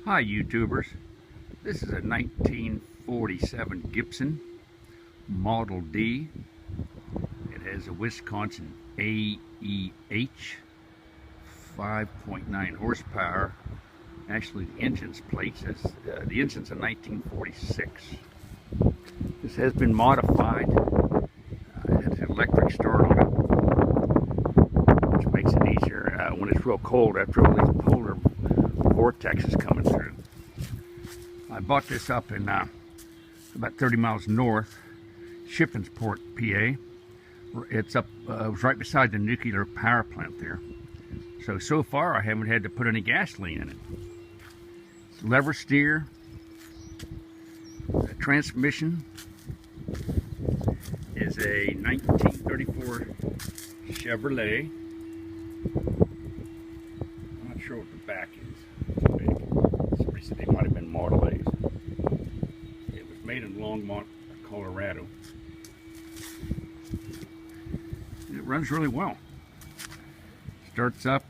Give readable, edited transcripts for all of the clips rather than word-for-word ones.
Hi YouTubers, this is a 1947 Gibson Model D. It has a Wisconsin AEH, 5.9 horsepower. Actually the engine's plate says the engine's a 1946. This has been modified. It has an electric start on it, which makes it easier when it's real cold after all these polar vortexes coming through. I bought this up in about 30 miles north, Shippingsport, PA. It's up, it was right beside the nuclear power plant there. So far I haven't had to put any gasoline in it. It's lever steer, the transmission is a 1934 Chevrolet. I'm not sure what the back is. Somebody said they might have been Model A's. It was made in Longmont, Colorado. It runs really well. Starts up.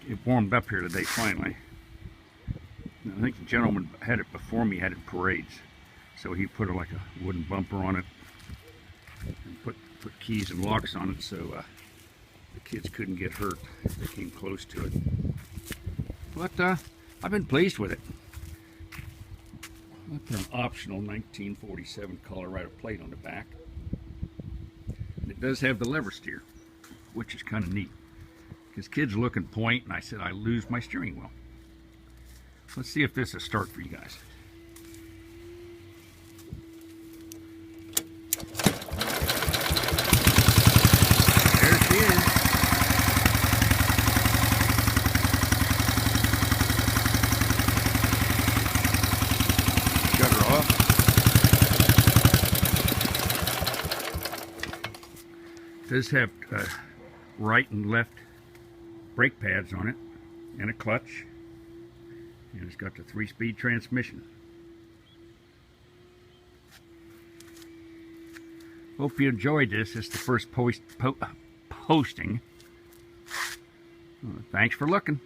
It warmed up here today finally. I think the gentleman had it before me, had it in parades. So he put like a wooden bumper on it and put keys and locks on it so the kids couldn't get hurt if they came close to it. But I've been pleased with it. I put an optional 1947 Colorado plate on the back. And it does have the lever steer, which is kind of neat. Because kids look and point, and I said I lose my steering wheel. Let's see if this is a start for you guys. There she is. Shut her off. It does have right and left brake pads on it and a clutch. And it's got the 3-speed transmission. Hope you enjoyed this. It's the first posting. Thanks for looking.